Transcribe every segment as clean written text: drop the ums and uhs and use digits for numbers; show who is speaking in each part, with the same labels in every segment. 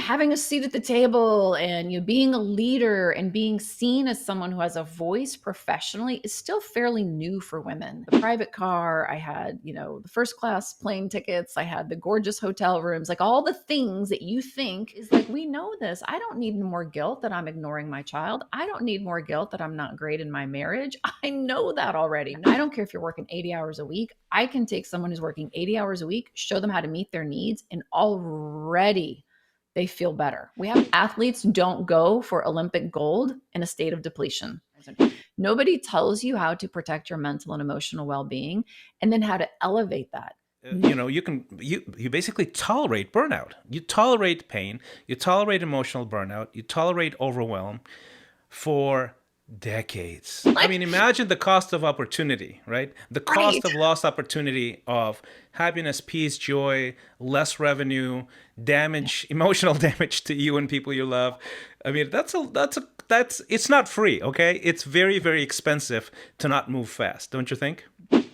Speaker 1: having a seat at the table and being a leader and being seen as someone who has a voice professionally is still fairly new for women. The private car, I had, the first class plane tickets, I had the gorgeous hotel rooms, like all the things that you think is like, we know this. I don't need more guilt that I'm ignoring my child. I don't need more guilt that I'm not great in my marriage. I know that already. I don't care if you're working 80 hours a week. I can take someone who's working 80 hours a week, show them how to meet their needs, and already they feel better. We have athletes don't go for Olympic gold in a state of depletion. Nobody tells you how to protect your mental and emotional well-being and then how to elevate that.
Speaker 2: You basically tolerate burnout. You tolerate pain, you tolerate emotional burnout, you tolerate overwhelm for decades. I mean, imagine the cost of opportunity, right? The cost of lost opportunity of happiness, peace, joy, less revenue, damage, emotional damage to you and people you love. I mean, that's it's not free, okay? It's very, very expensive to not move fast, don't you think?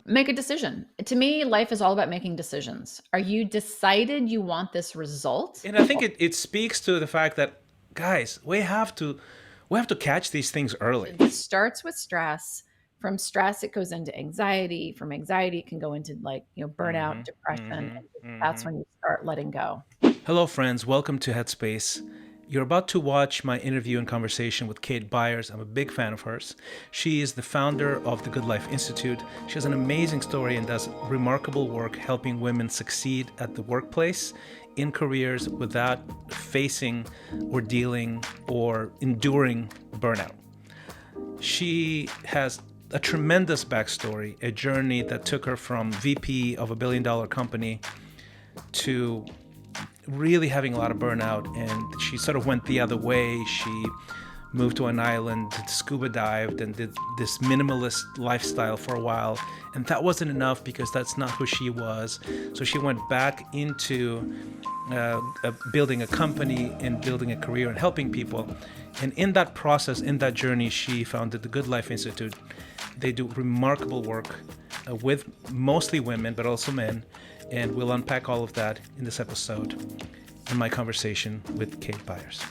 Speaker 1: Make a decision. To me, life is all about making decisions. Are you decided you want this result?
Speaker 2: And I think it speaks to the fact that, guys, we have to catch these things early.
Speaker 1: It starts with stress. From stress, it goes into anxiety. From anxiety, it can go into burnout, depression. That's when you start letting go.
Speaker 2: Hello, friends. Welcome to Headspace. You're about to watch my interview and conversation with Kate Byars. I'm a big fan of hers. She is the founder of the Goodlife Institute. She has an amazing story and does remarkable work helping women succeed at the workplace, in careers, without facing or dealing or enduring burnout. She has a tremendous backstory, a journey that took her from VP of a billion-dollar company to really having a lot of burnout, and she sort of went the other way. She moved to an island, scuba dived, and did this minimalist lifestyle for a while, and that wasn't enough because that's not who she was. So she went back into building a company and building a career and helping people. And in that process, in that journey, she founded the Goodlife Institute. They do remarkable work with mostly women, but also men. And we'll unpack all of that in this episode in my conversation with Kate Byars.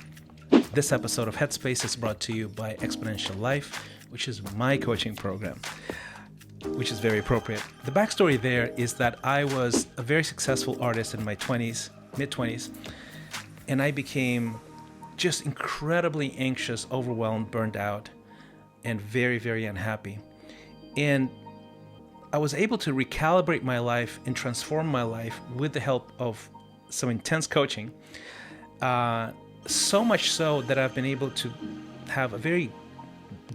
Speaker 2: This episode of Headspace is brought to you by Xponential Life, which is my coaching program, which is very appropriate. The backstory there is that I was a very successful artist in my 20s, mid-20s, and I became just incredibly anxious, overwhelmed, burned out, and very, very unhappy. And I was able to recalibrate my life and transform my life with the help of some intense coaching. So much so that I've been able to have a very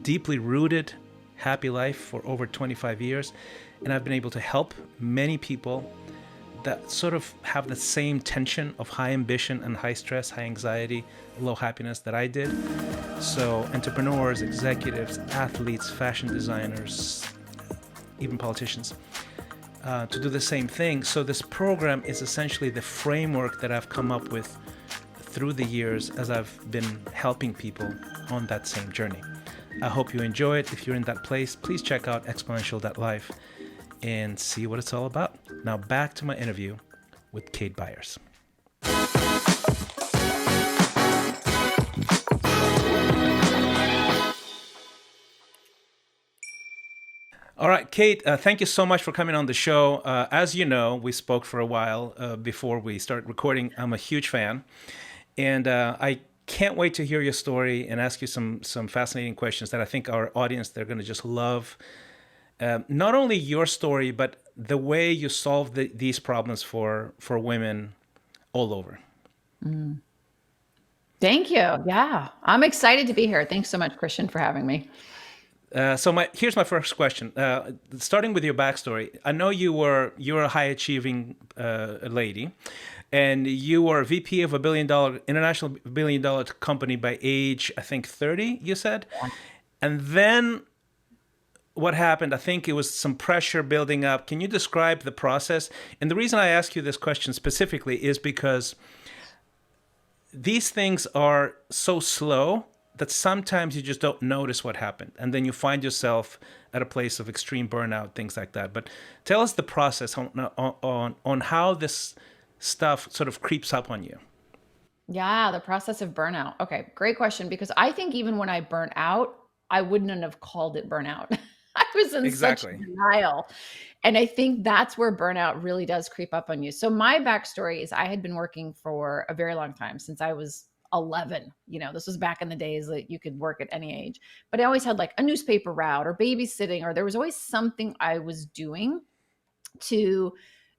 Speaker 2: deeply rooted, happy life for over 25 years. And I've been able to help many people that sort of have the same tension of high ambition and high stress, high anxiety, low happiness that I did. So entrepreneurs, executives, athletes, fashion designers, even politicians, to do the same thing. So this program is essentially the framework that I've come up with through the years as I've been helping people on that same journey. I hope you enjoy it. If you're in that place, please check out Xponential.life and see what it's all about. Now back to my interview with Kate Byars. All right, Kate, thank you so much for coming on the show. As you know, we spoke for a while before we started recording. I'm a huge fan, and I can't wait to hear your story and ask you some fascinating questions that I think our audience, they're going to just love. Not only your story, but the way you solve these problems for women all over.
Speaker 1: Thank you. Yeah, I'm excited to be here. Thanks so much, Christian, for having me.
Speaker 2: Here's my first question. Starting with your backstory, I know you're a high achieving lady, and you were a VP of a international billion-dollar company by age, I think 30. You said, and then what happened? I think it was some pressure building up. Can you describe the process? And the reason I ask you this question specifically is because these things are so slow that sometimes you just don't notice what happened. And then you find yourself at a place of extreme burnout, things like that. But tell us the process on how this stuff sort of creeps up on you.
Speaker 1: Yeah, the process of burnout. Okay, great question. Because I think even when I burnt out, I wouldn't have called it burnout. I was in such
Speaker 2: Exactly.
Speaker 1: denial. And I think that's where burnout really does creep up on you. So my backstory is I had been working for a very long time since I was 11. This was back in the days that you could work at any age. But I always had like a newspaper route or babysitting, or there was always something I was doing to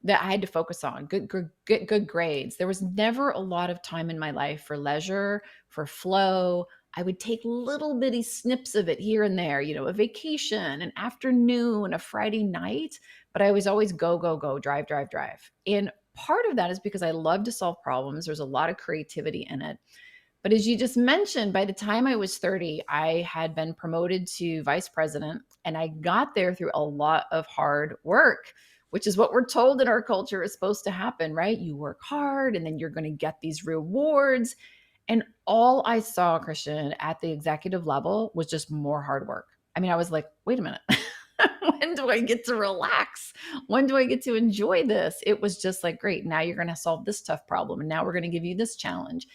Speaker 1: that I had to focus on, good grades. There was never a lot of time in my life for leisure, for flow. I would take little bitty snips of it here and there, a vacation, an afternoon, a Friday night, but I was always go, go, go, drive, drive, drive. And part of that is because I love to solve problems. There's a lot of creativity in it. But as you just mentioned, by the time I was 30, I had been promoted to vice president, and I got there through a lot of hard work, which is what we're told in our culture is supposed to happen, right? You work hard and then you're going to get these rewards. And all I saw, Christian, at the executive level was just more hard work. I mean, I was like, wait a minute. When do I get to relax? When do I get to enjoy this? It was just like, great. Now you're going to solve this tough problem. And now we're going to give you this challenge.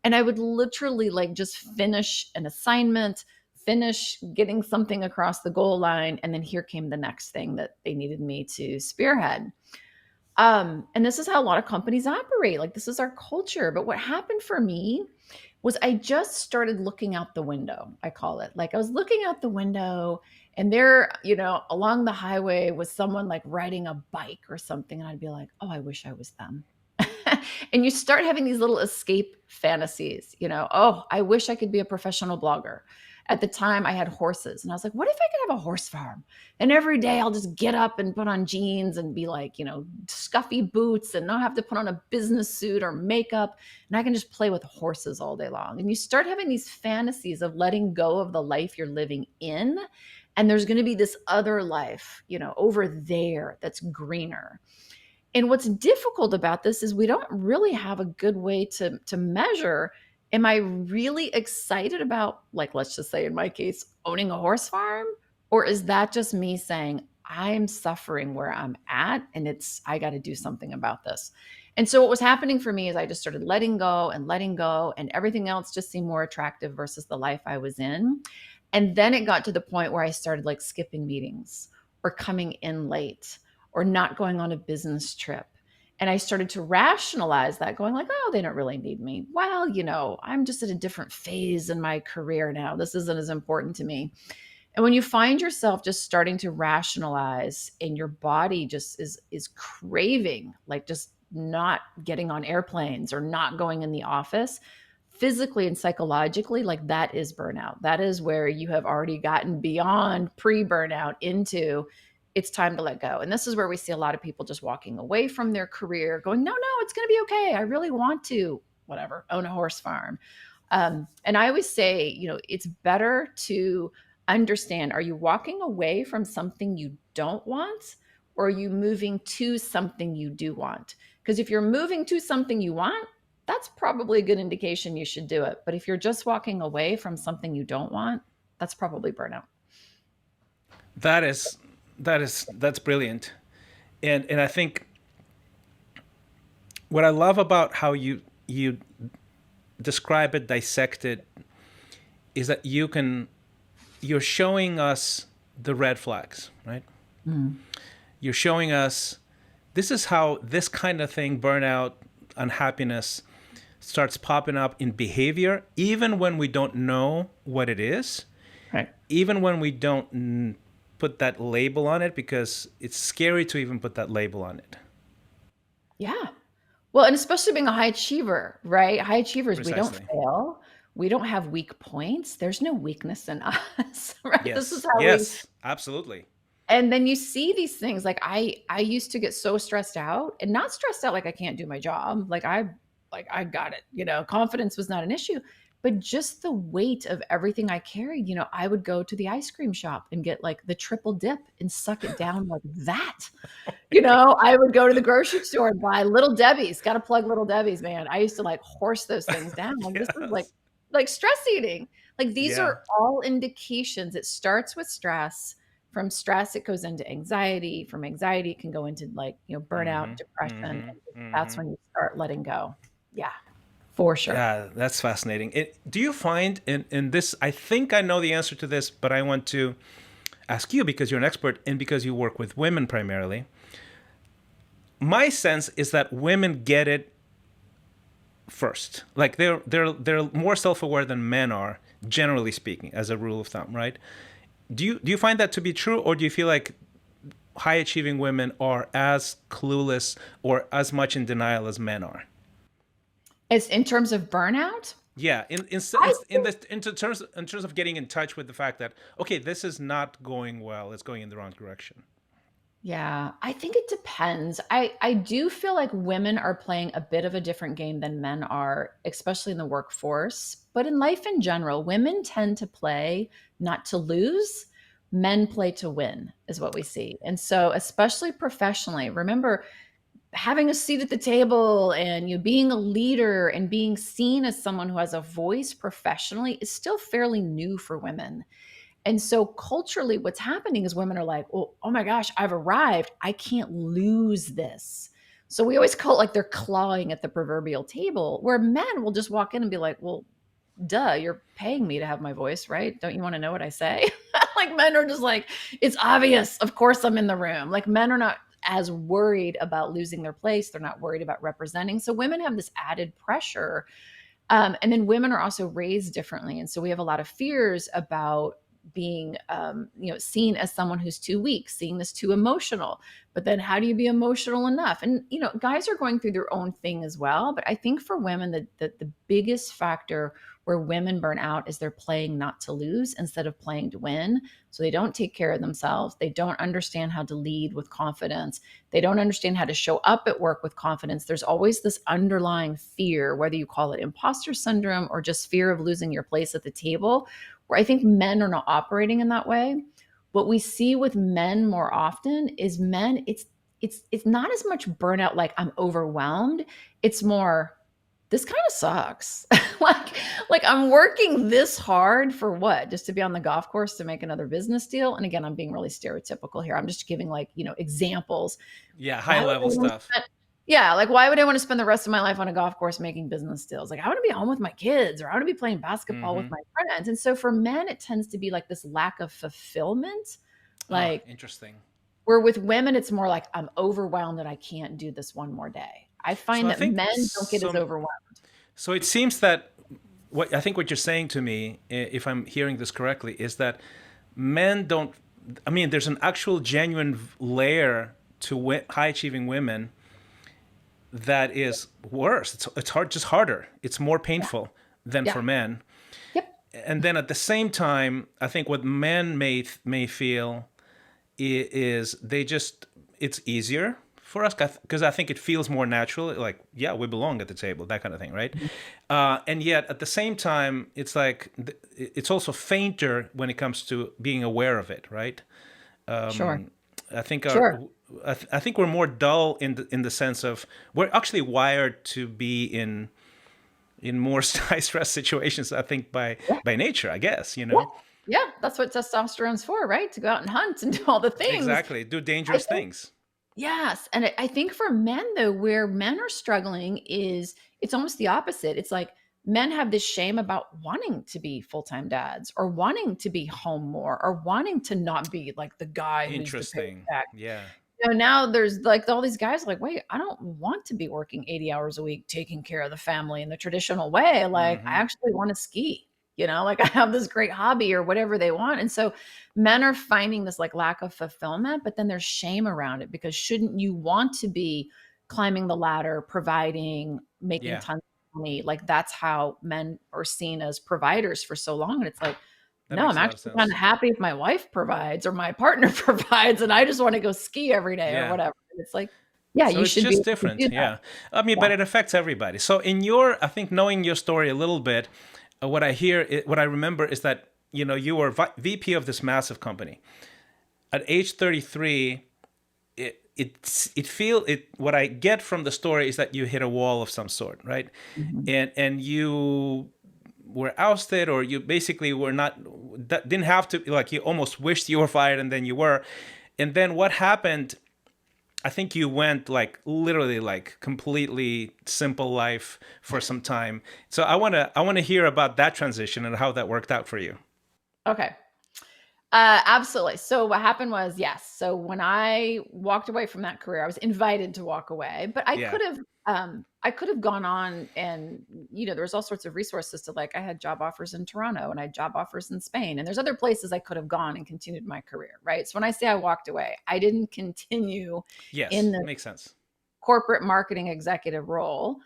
Speaker 1: And I would literally like just finish an assignment, finish getting something across the goal line. And then here came the next thing that they needed me to spearhead. And this is how a lot of companies operate. Like, this is our culture. But what happened for me was I just started looking out the window, I call it. Like, I was looking out the window, and there, along the highway was someone like riding a bike or something. And I'd be like, oh, I wish I was them. And you start having these little escape fantasies, oh, I wish I could be a professional blogger. At the time, I had horses, and I was like, what if I could have a horse farm? And every day I'll just get up and put on jeans and be like, scuffy boots and not have to put on a business suit or makeup. And I can just play with horses all day long. And you start having these fantasies of letting go of the life you're living in. And there's going to be this other life, over there that's greener. And what's difficult about this is we don't really have a good way to measure, am I really excited about, like, let's just say in my case, owning a horse farm? Or is that just me saying, I'm suffering where I'm at and I got to do something about this? And so what was happening for me is I just started letting go, and everything else just seemed more attractive versus the life I was in. And then it got to the point where I started like skipping meetings or coming in late or not going on a business trip. And I started to rationalize that, going like, oh, they don't really need me. Well, I'm just at a different phase in my career now. This isn't as important to me. And when you find yourself just starting to rationalize and your body just is craving, like just not getting on airplanes or not going in the office, physically and psychologically, like that is burnout. That is where you have already gotten beyond pre-burnout into it's time to let go. And this is where we see a lot of people just walking away from their career going, no, it's going to be okay. I really want to, whatever, own a horse farm. And I always say, it's better to understand, are you walking away from something you don't want, or are you moving to something you do want? Because if you're moving to something you want, that's probably a good indication you should do it. But if you're just walking away from something you don't want, that's probably burnout.
Speaker 2: That is that's brilliant. And I think what I love about how you describe it, dissect it, is that you're showing us the red flags, right?
Speaker 1: Mm.
Speaker 2: You're showing us this is how this kind of thing, burnout, unhappiness, starts popping up in behavior, even when we don't know what it is,
Speaker 1: Right.
Speaker 2: even when we don't put that label on it, because it's scary to even put that label on it.
Speaker 1: Yeah. Well, and especially being a high achiever, right? High achievers, we don't
Speaker 2: Precisely.
Speaker 1: fail. We don't have weak points. There's no weakness in us, right? This is
Speaker 2: Yes.
Speaker 1: how we,
Speaker 2: Yes. Absolutely.
Speaker 1: and then you see these things like I used to get so stressed out, and not stressed out like I can't do my job. Like I got it. Confidence was not an issue, but just the weight of everything I carried, I would go to the ice cream shop and get like the triple dip and suck it down like that. I would go to the grocery store and buy Little Debbie's. Got to plug Little Debbie's, man. I used to like horse those things down. Like, this is
Speaker 2: Yes.
Speaker 1: like stress eating. Like, these
Speaker 2: Yeah.
Speaker 1: are all indications. It starts with stress. From stress, it goes into anxiety. From anxiety, it can go into like, burnout,
Speaker 2: Mm-hmm.
Speaker 1: depression.
Speaker 2: Mm-hmm.
Speaker 1: And that's
Speaker 2: Mm-hmm.
Speaker 1: when you start letting go. Yeah. for sure.
Speaker 2: Yeah, that's fascinating. Do you find in this, I think I know the answer to this, but I want to ask you because you're an expert and because you work with women primarily. My sense is that women get it first. Like they're more self-aware than men are, generally speaking, as a rule of thumb, right? Do you find that to be true, or do you feel like high achieving women are as clueless or as much in denial as men are?
Speaker 1: It's in terms of burnout.
Speaker 2: Yeah,
Speaker 1: I
Speaker 2: in terms of getting in touch with the fact that okay, this is not going well. It's going in the wrong direction.
Speaker 1: Yeah, I think it depends. I do feel like women are playing a bit of a different game than men are, especially in the workforce. But in life in general, women tend to play not to lose, men play to win, is what we see. And so, especially professionally, remember having a seat at the table and you being a leader and being seen as someone who has a voice professionally is still fairly new for women. And so culturally, what's happening is women are like, well, oh my gosh, I've arrived. I can't lose this. So we always call it like they're clawing at the proverbial table, where men will just walk in and be like, well, duh, you're paying me to have my voice, right? Don't you want to know what I say? Like men are just like, it's obvious. Of course I'm in the room. Like men are not as worried about losing their place. They're not worried about representing. So women have this added pressure. And then women are also raised differently. And so we have a lot of fears about being seen as someone who's too weak, seeing this too emotional. But then how do you be emotional enough? And guys are going through their own thing as well. But I think for women, the biggest factor where women burn out is they're playing not to lose instead of playing to win. So they don't take care of themselves. They don't understand how to lead with confidence. They don't understand how to show up at work with confidence. There's always this underlying fear, whether you call it imposter syndrome or just fear of losing your place at the table, where I think men are not operating in that way. What we see with men more often is men, it's not as much burnout like I'm overwhelmed. It's more, this kind of sucks. like I'm working this hard for what? Just to be on the golf course to make another business deal. And again, I'm being really stereotypical here. I'm just giving examples.
Speaker 2: Yeah, high
Speaker 1: Why would
Speaker 2: level
Speaker 1: I want to
Speaker 2: stuff.
Speaker 1: spend, yeah, like why would I want to spend the rest of my life on a golf course making business deals? Like I want to be home with my kids or I want to be playing basketball with
Speaker 2: Mm-hmm.
Speaker 1: my friends. And so for men, it tends to be like this lack of fulfillment.
Speaker 2: Oh,
Speaker 1: Like
Speaker 2: interesting.
Speaker 1: where with women, it's more like I'm overwhelmed and I can't do this one more day. I
Speaker 2: So
Speaker 1: find
Speaker 2: I
Speaker 1: that
Speaker 2: think
Speaker 1: men don't get as
Speaker 2: some.
Speaker 1: overwhelmed.
Speaker 2: So it seems that what you're saying to me, if I'm hearing this correctly, is that men don't. I mean, there's an actual genuine layer to high achieving women that is worse. It's hard, just harder. It's more painful than
Speaker 1: Yeah.
Speaker 2: for men.
Speaker 1: Yep.
Speaker 2: And then at the same time, I think what men may feel is they just it's easier for us because I think it feels more natural. Like, yeah, we belong at the table, that kind of thing, right? And yet at the same time, it's like it's also fainter when it comes to being aware of it, right?
Speaker 1: Sure.
Speaker 2: I think
Speaker 1: Sure.
Speaker 2: I think we're more dull in the sense of we're actually wired to be in more high stress situations. I think
Speaker 1: Yeah.
Speaker 2: by nature, I guess,
Speaker 1: Yeah. Yeah. That's what testosterone's for, right? To go out and hunt and do all the things.
Speaker 2: Exactly, do
Speaker 1: I
Speaker 2: dangerous
Speaker 1: think
Speaker 2: things.
Speaker 1: Yes. And I think for men, though, where men are struggling is it's almost the opposite. It's like men have this shame about wanting to be full time dads or wanting to be home more or wanting to not be like the guy who's the
Speaker 2: Interesting.
Speaker 1: paycheck.
Speaker 2: Yeah.
Speaker 1: Now there's like all these guys are like, wait, I don't want to be working 80 hours a week, taking care of the family in the traditional way. Like, I
Speaker 2: Hmm.
Speaker 1: actually want to ski, like I have this great hobby or whatever they want. And so men are finding this like lack of fulfillment, but then there's shame around it because shouldn't you want to be climbing the ladder, providing, making
Speaker 2: Yeah,
Speaker 1: tons of money? Like, that's how men are seen as providers for so long. And it's like,
Speaker 2: that
Speaker 1: no,
Speaker 2: makes
Speaker 1: I'm
Speaker 2: a lot of
Speaker 1: actually kind
Speaker 2: sense.
Speaker 1: of happy if my wife provides or my partner provides, and I just want to go ski every day or
Speaker 2: Yeah.
Speaker 1: whatever. And it's like, yeah,
Speaker 2: So
Speaker 1: you
Speaker 2: it's
Speaker 1: should be
Speaker 2: just
Speaker 1: able to
Speaker 2: different.
Speaker 1: do that.
Speaker 2: Yeah. I mean,
Speaker 1: Yeah.
Speaker 2: but it affects everybody. So I think knowing your story a little bit, what I remember is that, you were VP of this massive company. At age 33, what I get from the story is that you hit a wall of some sort, right?
Speaker 1: Mhm.
Speaker 2: And you were ousted, or you basically were not, that didn't have to, like, you almost wished you were fired and then you were. And then what happened, I think you went like literally like completely simple life for some time. So I want to hear about that transition and how that worked out for you.
Speaker 1: Okay. Absolutely. So what happened was, yes. So when I walked away from that career, I was invited to walk away, but
Speaker 2: Yeah.
Speaker 1: I could have gone on and, there was all sorts of resources to like, I had job offers in Toronto and I had job offers in Spain and there's other places I could have gone and continued my career. Right. So when I say I walked away, I didn't continue in
Speaker 2: Yes,
Speaker 1: the
Speaker 2: makes sense.
Speaker 1: corporate marketing executive role.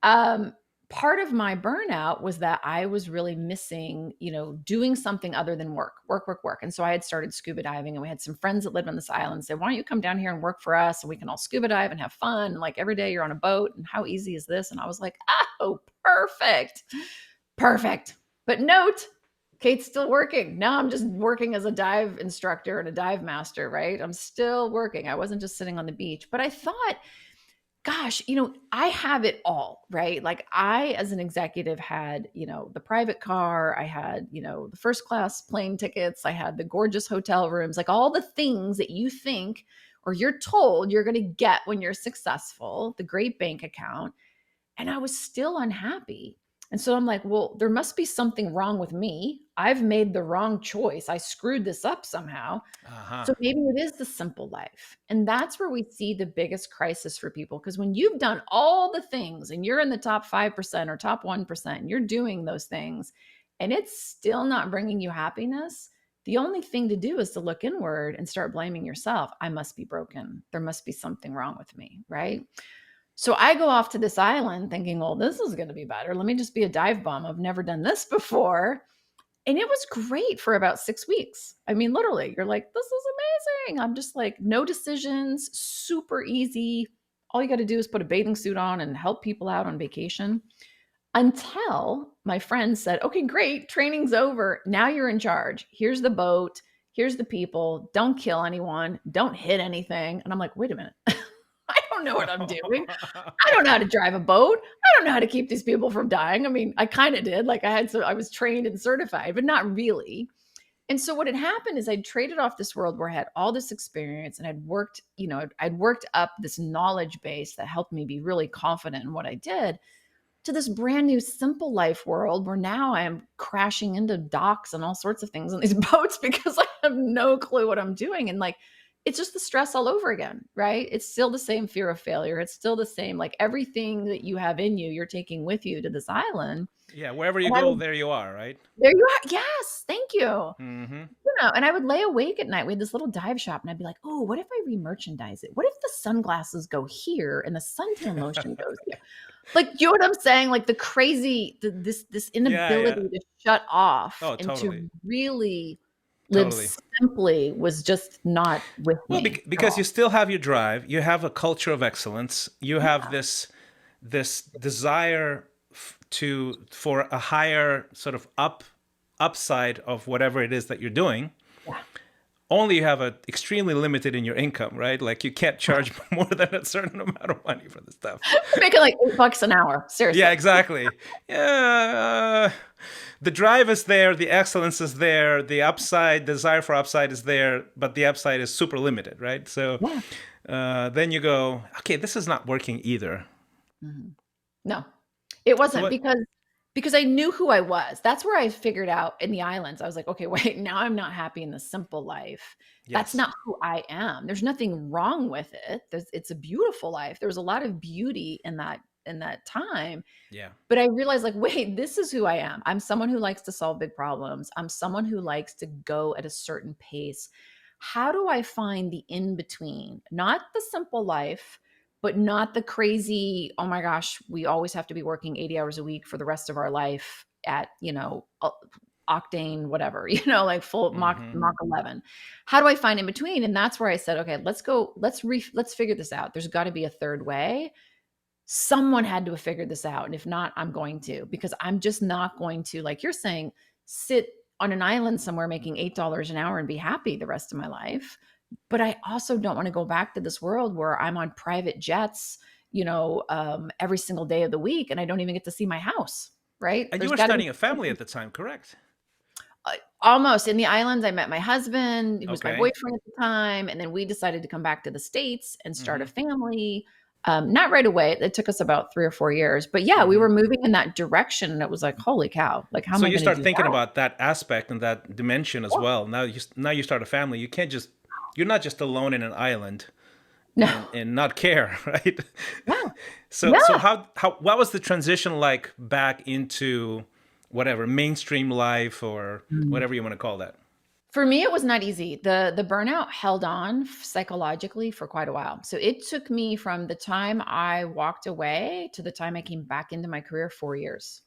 Speaker 1: Um, Part of my burnout was that I was really missing, doing something other than work, work, work, work. And so I had started scuba diving and we had some friends that lived on this island and said, why don't you come down here and work for us and we can all scuba dive and have fun. And like every day you're on a boat and how easy is this? And I was like, oh, perfect, perfect. But note, Kate's still working. Now I'm just working as a dive instructor and a dive master, right? I'm still working. I wasn't just sitting on the beach, but I thought, gosh, I have it all, right? Like I, as an executive, had, the private car, I had, the first class plane tickets, I had the gorgeous hotel rooms, like all the things that you think or you're told you're going to get when you're successful, the great bank account. And I was still unhappy. And so I'm like, well, there must be something wrong with me. I've made the wrong choice. I screwed this up somehow.
Speaker 2: Uh-huh.
Speaker 1: So maybe it is the simple life. And that's where we see the biggest crisis for people. Because when you've done all the things and you're in the top 5% or top 1%, and you're doing those things and it's still not bringing you happiness, the only thing to do is to look inward and start blaming yourself. I must be broken. There must be something wrong with me, right? So I go off to this island thinking, well, this is going to be better. Let me just be a dive bum. I've never done this before. And it was great for about 6 weeks. I mean, literally, you're like, this is amazing. I'm just like, no decisions, super easy. All you got to do is put a bathing suit on and help people out on vacation. Until my friend said, okay, great. Training's over. Now you're in charge. Here's the boat. Here's the people. Don't kill anyone. Don't hit anything. And I'm like, wait a minute. I don't know what I'm doing. I don't know how to drive a boat. I don't know how to keep these people from dying. I mean, I kind of did. Like I was trained and certified, but not really. And so what had happened is I'd traded off this world where I had all this experience and I'd worked, I'd worked up this knowledge base that helped me be really confident in what I did, to this brand new simple life world where now I am crashing into docks and all sorts of things on these boats because I have no clue what I'm doing. And like, it's just the stress all over again, right? It's still the same fear of failure. It's still the same, like everything that you have in you, you're taking with you to this island.
Speaker 2: Yeah, wherever you
Speaker 1: And I
Speaker 2: go,
Speaker 1: would,
Speaker 2: there you are, right?
Speaker 1: there you are. Yes. Thank you.
Speaker 2: Mm-hmm.
Speaker 1: And I would lay awake at night. We had this little dive shop and I'd be like, oh, what if I re-merchandise it? What if the sunglasses go here and the suntan lotion goes here? Like, you know what I'm saying? Like the crazy, this
Speaker 2: Yeah,
Speaker 1: inability
Speaker 2: yeah.
Speaker 1: to shut off
Speaker 2: Oh,
Speaker 1: and to
Speaker 2: totally.
Speaker 1: really live
Speaker 2: Totally.
Speaker 1: simply was just not with
Speaker 2: Well,
Speaker 1: me at
Speaker 2: because you
Speaker 1: all.
Speaker 2: still have your drive, you have a culture of excellence, you have
Speaker 1: Yeah.
Speaker 2: this desire for a higher sort of upside of whatever it is that you're doing.
Speaker 1: Yeah.
Speaker 2: Only you have a extremely limited in your income, right? Like you can't charge more than a certain amount of money for this stuff.
Speaker 1: Making like $8 an hour.
Speaker 2: Yeah,
Speaker 1: Seriously.
Speaker 2: exactly. Yeah, the drive is there, the excellence is there, the upside, desire for upside is there, but the upside is super limited, right? So
Speaker 1: Yeah.
Speaker 2: then you go, okay, this is not working either.
Speaker 1: Mhm. No, it
Speaker 2: So
Speaker 1: wasn't
Speaker 2: what?
Speaker 1: because I knew who I was. That's where I figured out in the islands. I was like, okay, wait, now I'm not happy in the simple life. That's
Speaker 2: Yes.
Speaker 1: not who I am. There's nothing wrong with it. It's a beautiful life. There was a lot of beauty in that time.
Speaker 2: Yeah.
Speaker 1: But I realized like, wait, this is who I am. I'm someone who likes to solve big problems. I'm someone who likes to go at a certain pace. How do I find the in between? Not the simple life, but not the crazy, oh my gosh, we always have to be working 80 hours a week for the rest of our life at, octane, whatever, like full
Speaker 2: Mm-hmm.
Speaker 1: Mach 11. How do I find in between? And that's where I said, okay, let's figure this out. There's got to be a third way. Someone had to have figured this out. And if not, I'm going to, because I'm just not going to, like you're saying, sit on an island somewhere making $8 an hour and be happy the rest of my life. But I also don't want to go back to this world where I'm on private jets, every single day of the week and I don't even get to see my house. Right.
Speaker 2: And you
Speaker 1: There's
Speaker 2: were
Speaker 1: got to be
Speaker 2: starting a family
Speaker 1: something.
Speaker 2: at the time, correct?
Speaker 1: Almost. In the islands, I met my husband, who was my
Speaker 2: Okay.
Speaker 1: boyfriend at the time, and then we decided to come back to the States and start a
Speaker 2: Mm-hmm.
Speaker 1: family. Not right away. It took us about 3 or 4 years. But yeah, we
Speaker 2: Mm-hmm.
Speaker 1: were moving in that direction, and it was like, holy cow, like, how am
Speaker 2: So
Speaker 1: I
Speaker 2: you
Speaker 1: going to
Speaker 2: start
Speaker 1: do
Speaker 2: thinking
Speaker 1: that?
Speaker 2: about that aspect and that dimension as
Speaker 1: Yeah.
Speaker 2: well. Now you start a family. You can't just you're not just alone in an island
Speaker 1: No.
Speaker 2: and not care, right?
Speaker 1: Yeah.
Speaker 2: So
Speaker 1: Yeah.
Speaker 2: how what was the transition like back into whatever mainstream life or
Speaker 1: Mm.
Speaker 2: whatever you want to call that?
Speaker 1: For me, it was not easy. The burnout held on psychologically for quite a while. So it took me from the time I walked away to the time I came back into my career 4 years.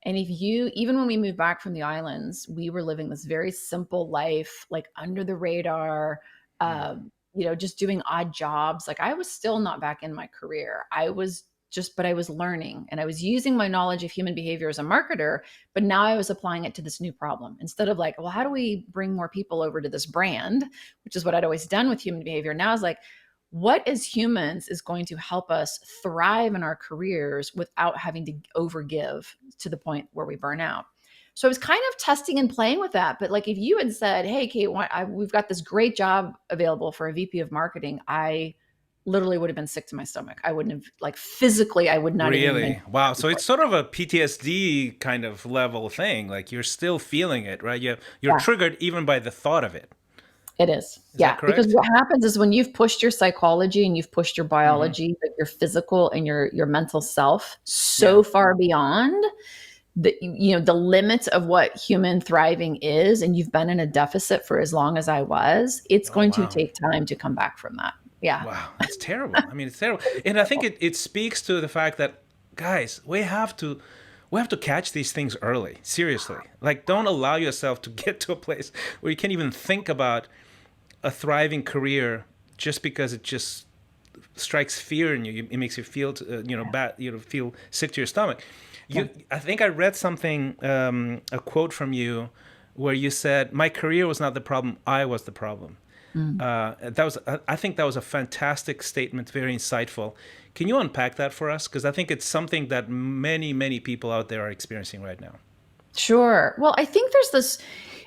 Speaker 1: And if you, even when we moved back from the islands, we were living this very simple life, like under the radar,
Speaker 2: Mm.
Speaker 1: just doing odd jobs. Like I was still not back in my career. I was just, but I was learning and I was using my knowledge of human behavior as a marketer, but now I was applying it to this new problem. Instead of like, well, how do we bring more people over to this brand, which is what I'd always done with human behavior. Now I was like, what as humans is going to help us thrive in our careers without having to overgive to the point where we burn out? So I was kind of testing and playing with that. But like if you had said, hey, Kate, we've got this great job available for a VP of marketing, I literally would have been sick to my stomach. I wouldn't have, like, physically, I would not have even mentioned
Speaker 2: Really? Wow.
Speaker 1: it
Speaker 2: So
Speaker 1: before.
Speaker 2: it's sort of a PTSD kind of level thing. Like you're still feeling it, right? You're
Speaker 1: Yeah.
Speaker 2: triggered even by the thought of it.
Speaker 1: It is.
Speaker 2: Is that
Speaker 1: Yeah, because
Speaker 2: correct?
Speaker 1: what happens is when you've pushed your psychology and you've pushed your
Speaker 2: Mm-hmm.
Speaker 1: biology, like your physical and your mental self
Speaker 2: Yeah.
Speaker 1: so far beyond the limits of what human thriving is, and you've been in a deficit for as long as I was, it's
Speaker 2: Oh
Speaker 1: going to
Speaker 2: wow.
Speaker 1: take time to come back from that. Yeah.
Speaker 2: Wow, that's terrible. I mean, it's terrible, and I think it speaks to the fact that guys, we have to catch these things early. Seriously, like don't allow yourself to get to a place where you can't even think about a thriving career just because it just strikes fear in you. It makes you feel bad. Feel sick to your stomach.
Speaker 1: Yeah.
Speaker 2: I think I read something, a quote from you, where you said, "My career was not the problem. I was the problem."
Speaker 1: Mm.
Speaker 2: I think that was a fantastic statement, very insightful. Can you unpack that for us? Because I think it's something that many people out there are experiencing right now.
Speaker 1: Sure. Well, I think there's this,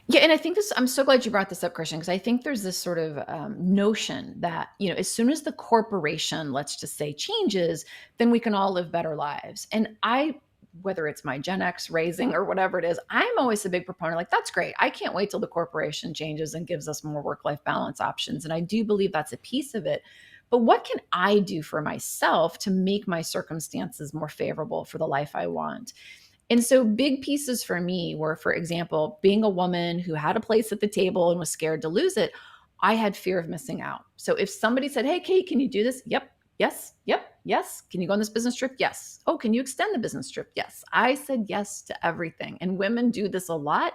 Speaker 1: yeah, and I think this, I'm so glad you brought this up, Christian, because I think there's this sort of notion that, as soon as the corporation, let's just say, changes, then we can all live better lives. And whether it's my Gen X raising or whatever it is, I'm always a big proponent, like, that's great. I can't wait till the corporation changes and gives us more work-life balance options. And I do believe that's a piece of it. But what can I do for myself to make my circumstances more favorable for the life I want? And so big pieces for me were, for example, being a woman who had a place at the table and was scared to lose it. I had fear of missing out. So if somebody said, hey, Kate, can you do this? Yep. Yes. Yep. Yes. Can you go on this business trip? Yes. Oh, can you extend the business trip? Yes. I said yes to everything. And women do this a lot.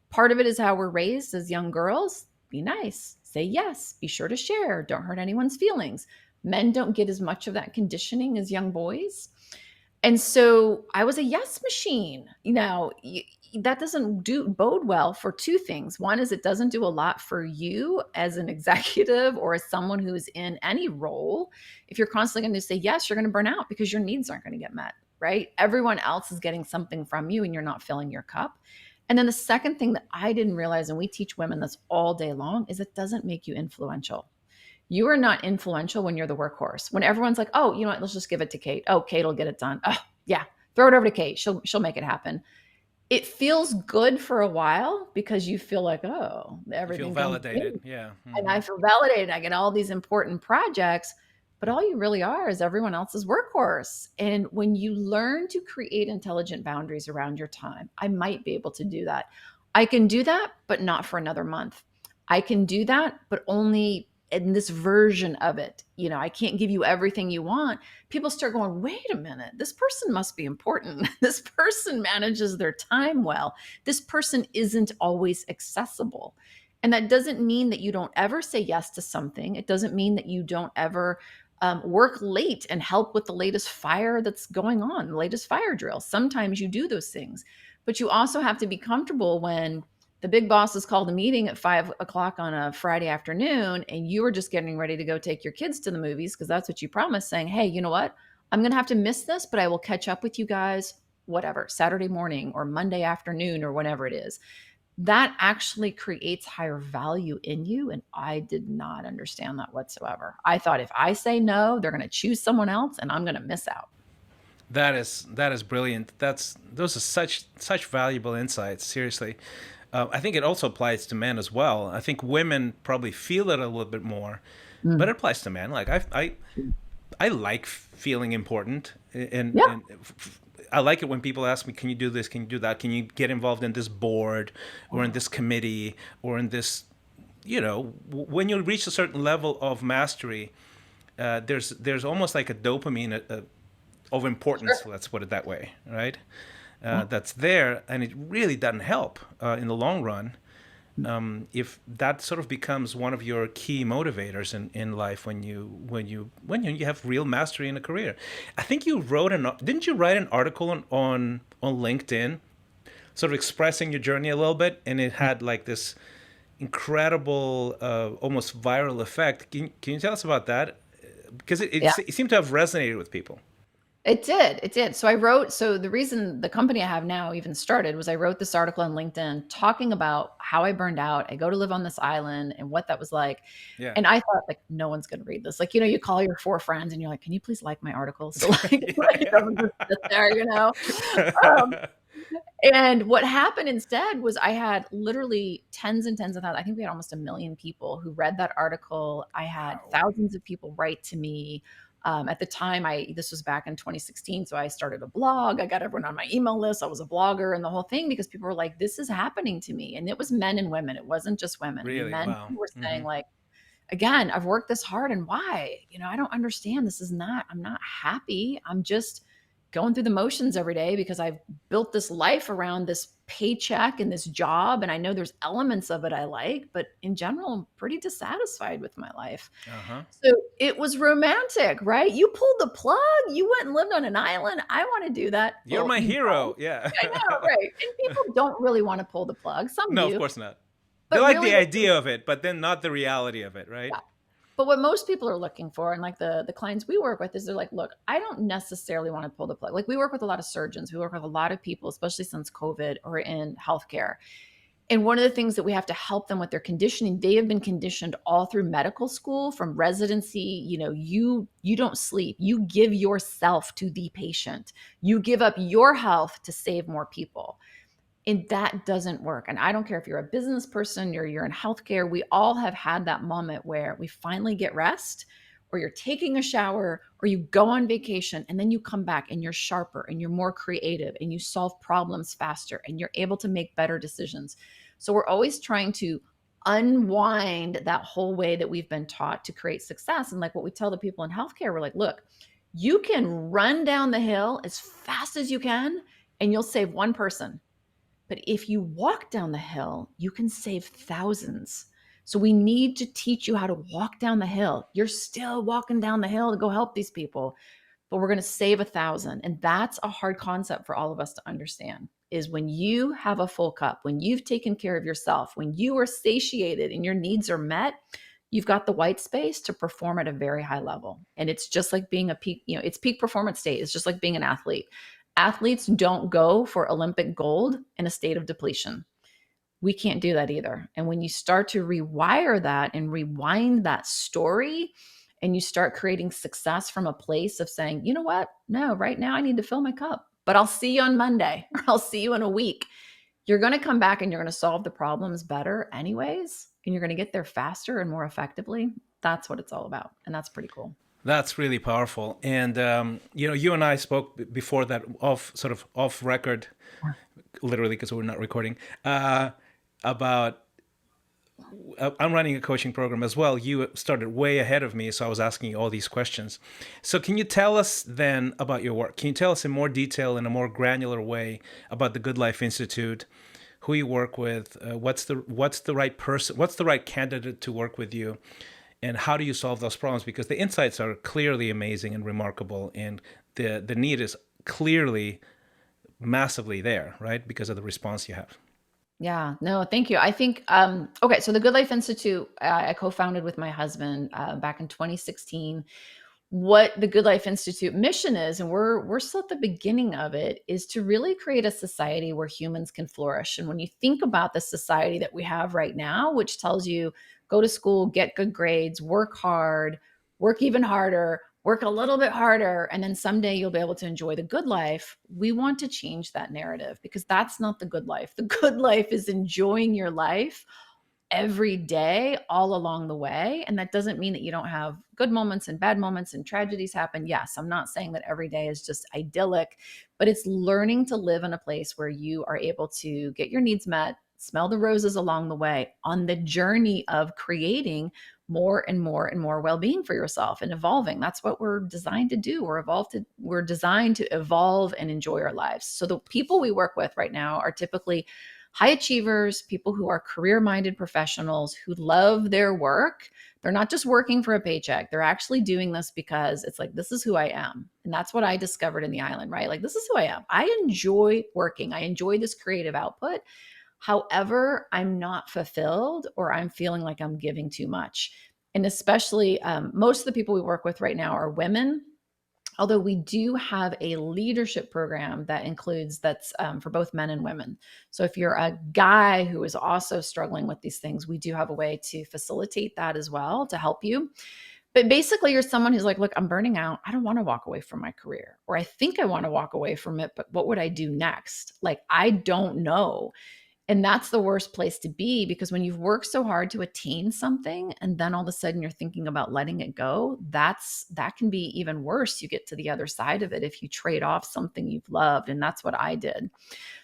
Speaker 1: Part of it is how we're raised as young girls. Be nice, say yes, be sure to share, don't hurt anyone's feelings. Men don't get as much of that conditioning as young boys. And so I was a yes machine. That doesn't do bode well for two things. One is it doesn't do a lot for you as an executive or as someone who is in any role. If you're constantly going to say yes, you're going to burn out because your needs aren't going to get met, right? Everyone else is getting something from you and you're not filling your cup. And then the second thing that I didn't realize, and we teach women this all day long, is it doesn't make you influential. You are not influential when you're the workhorse. When everyone's like, "Oh, you know what? Let's just give it to Kate. Oh, Kate will get it done. Oh, yeah, throw it over to Kate. She'll make it happen." It feels good for a while because you feel like, "Oh,
Speaker 2: You feel
Speaker 1: everything comes to me,
Speaker 2: validated. Yeah.
Speaker 1: and
Speaker 2: Hmm.
Speaker 1: I feel validated. I get all these important projects." But all you really are is everyone else's workhorse. And when you learn to create intelligent boundaries around your time, I might be able to do that. I can do that, but not for another month. I can do that, but only in this version of it. I can't give you everything you want. People start going, wait a minute, this person must be important. This person manages their time well. This person isn't always accessible. And that doesn't mean that you don't ever say yes to something. It doesn't mean that you don't ever work late and help with the latest fire that's going on, the latest fire drill. Sometimes you do those things, but you also have to be comfortable when the big boss has called a meeting at 5 o'clock on a Friday afternoon, and you were just getting ready to go take your kids to the movies because that's what you promised, saying, hey, you know what? I'm going to have to miss this, but I will catch up with you guys, whatever, Saturday morning or Monday afternoon or whenever it is. that actually creates higher value in you. And I did not understand that whatsoever. I thought if I say no, they're going to choose someone else and I'm going to miss out.
Speaker 2: That is brilliant. Those are such valuable insights. Seriously, I think it also applies to men as well. I think women probably feel it a little bit more, but
Speaker 1: Mm.
Speaker 2: it applies to men. Like I like feeling important,
Speaker 1: Yeah.
Speaker 2: and I like it when people ask me, "Can you do this? Can you do that? Can you get involved in this board or in this committee or in this?" When you reach a certain level of mastery, there's almost like a dopamine of importance.
Speaker 1: Sure.
Speaker 2: Let's put it that way, right?
Speaker 1: Yeah.
Speaker 2: That's there, and it really doesn't help in the long run if that sort of becomes one of your key motivators in life when you have real mastery in a career. I think you wrote didn't you write an article on LinkedIn, sort of expressing your journey a little bit, and it had like this incredible, almost viral effect. Can you tell us about that? Because
Speaker 1: Yeah.
Speaker 2: it seemed to have resonated with people.
Speaker 1: It did. It did. So the reason the company I have now even started was I wrote this article on LinkedIn talking about how I burned out. I go to live on this island and what that was like.
Speaker 2: Yeah.
Speaker 1: And I thought like no one's going to read this. Like, you call your four friends and you're like, can you please like my article? So like, it doesn't just sit there. Um,
Speaker 2: Yeah.
Speaker 1: and what happened instead was I had literally tens and tens of thousands. I think we had almost 1 million people who read that article. I had
Speaker 2: Wow.
Speaker 1: thousands of people write to me. At the time, this was back in 2016, so I started a blog. I got everyone on my email list. I was a blogger and the whole thing because people were like, "This is happening to me," and it was men and women. It wasn't just women. I mean,
Speaker 2: Really?
Speaker 1: men
Speaker 2: Wow.
Speaker 1: who were
Speaker 2: Hmm.
Speaker 1: saying like, again, I've worked this hard and why? I don't understand. I'm not happy. I'm just going through the motions every day because I've built this life around this paycheck and this job. And I know there's elements of it I like, but in general, I'm pretty dissatisfied with my life.
Speaker 2: Uh-huh.
Speaker 1: So it was romantic, right? You pulled the plug. You went and lived on an island. I want to do that.
Speaker 2: You're
Speaker 1: Well,
Speaker 2: my
Speaker 1: you
Speaker 2: hero.
Speaker 1: don't.
Speaker 2: Yeah.
Speaker 1: I know, right? And people don't really want to pull the plug. Some
Speaker 2: No, of
Speaker 1: do.
Speaker 2: course not. They
Speaker 1: But
Speaker 2: like
Speaker 1: really,
Speaker 2: the idea of it, but then not the reality of it, right?
Speaker 1: yeah. But what most people are looking for, and like the clients we work with, is they're like, look, I don't necessarily want to pull the plug. Like we work with a lot of surgeons, we work with a lot of people, especially since COVID or in healthcare. And one of the things that we have to help them with their conditioning, they have been conditioned all through medical school, from residency. You don't sleep. You give yourself to the patient. You give up your health to save more people. And that doesn't work. And I don't care if you're a business person or you're in healthcare, we all have had that moment where we finally get rest, or you're taking a shower, or you go on vacation, and then you come back and you're sharper and you're more creative and you solve problems faster and you're able to make better decisions. So we're always trying to unwind that whole way that we've been taught to create success. And like what we tell the people in healthcare, we're like, look, you can run down the hill as fast as you can and you'll save one person, but if you walk down the hill, you can save thousands. So we need to teach you how to walk down the hill. You're still walking down the hill to go help these people, but we're going to save 1,000. And that's a hard concept for all of us to understand, is when you have a full cup, when you've taken care of yourself, when you are satiated and your needs are met, you've got the white space to perform at a very high level. And it's just like being a peak, it's peak performance state. It's just like being an athlete. Athletes don't go for Olympic gold in a state of depletion. We can't do that either. And when you start to rewire that and rewind that story, and you start creating success from a place of saying, you know what? No, right now I need to fill my cup, but I'll see you on Monday or I'll see you in a week. You're going to come back and you're going to solve the problems better, anyways. And you're going to get there faster and more effectively. That's what it's all about. And that's pretty cool.
Speaker 2: That's really powerful. And you and I spoke before that sort of off record, literally because we're not recording, about I'm running a coaching program as well. You started way ahead of me, so I was asking you all these questions. So can you tell us then about your work? Can you tell us in more detail, in a more granular way, about the Goodlife Institute, who you work with, what's the right person, what's the right candidate to work with you, and how do you solve those problems? Because the insights are clearly amazing and remarkable, and the need is clearly massively there, right? Because of the response you have.
Speaker 1: Yeah, no, thank you. I think, okay, so the Good Life Institute, I co-founded with my husband back in 2016. what the Good Life Institute mission is, and we're still at the beginning of it, is to really create a society where humans can flourish. And when you think about the society that we have right now, which tells you go to school, get good grades, work hard, work even harder, work a little bit harder, and then someday you'll be able to enjoy the good life. We want to change that narrative, because that's not the good life. The good life is enjoying your life every day, all along the way. And that doesn't mean that you don't have good moments and bad moments and tragedies happen. Yes, I'm not saying that every day is just idyllic, but it's learning to live in a place where you are able to get your needs met, smell the roses along the way on the journey of creating more and more and more well-being for yourself and evolving. That's what we're designed to do. We're designed to evolve and enjoy our lives. So the people we work with right now are typically high achievers, people who are career-minded professionals who love their work. They're not just working for a paycheck. They're actually doing this because it's like, this is who I am. And that's what I discovered in the island, right? Like, this is who I am. I enjoy working. I enjoy this creative output. However, I'm not fulfilled, or I'm feeling like I'm giving too much. And especially most of the people we work with right now are women. Although we do have a leadership program that includes that's for both men and women. So if you're a guy who is also struggling with these things, we do have a way to facilitate that as well to help you. But basically, you're someone who's like, look, I'm burning out. I don't want to walk away from my career, or I think I want to walk away from it, but what would I do next? Like, I don't know. And that's the worst place to be, because when you've worked so hard to attain something and then all of a sudden you're thinking about letting it go, that can be even worse. You get to the other side of it if you trade off something you've loved. And that's what I did.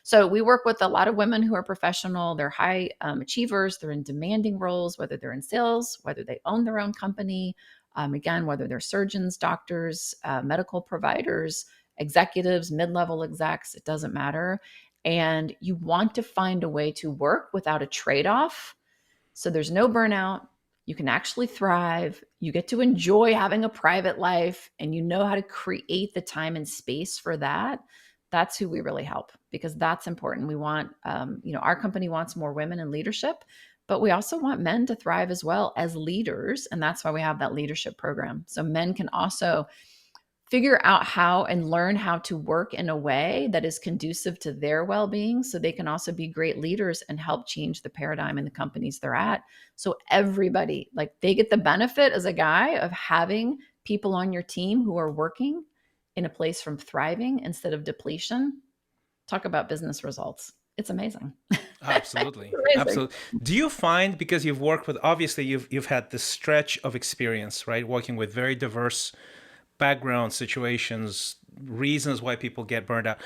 Speaker 1: So we work with a lot of women who are professional. They're high achievers. They're in demanding roles, whether they're in sales, whether they own their own company, again, whether they're surgeons, doctors, medical providers, executives, mid-level execs, it doesn't matter. And you want to find a way to work without a trade-off. So there's no burnout. You can actually thrive. You get to enjoy having a private life, and you know how to create the time and space for that. That's who we really help, because that's important. We want, our company wants more women in leadership, but we also want men to thrive as well as leaders. And that's why we have that leadership program. So men can also figure out how and learn how to work in a way that is conducive to their well-being, so they can also be great leaders and help change the paradigm in the companies they're at. So everybody, like, they get the benefit as a guy of having people on your team who are working in a place from thriving instead of depletion. Talk about business results. It's amazing.
Speaker 2: Absolutely.
Speaker 1: It's amazing.
Speaker 2: Absolutely. Do you find, because you've worked with, obviously you've had this stretch of experience, right? Working with very diverse background situations, reasons why people get burned out.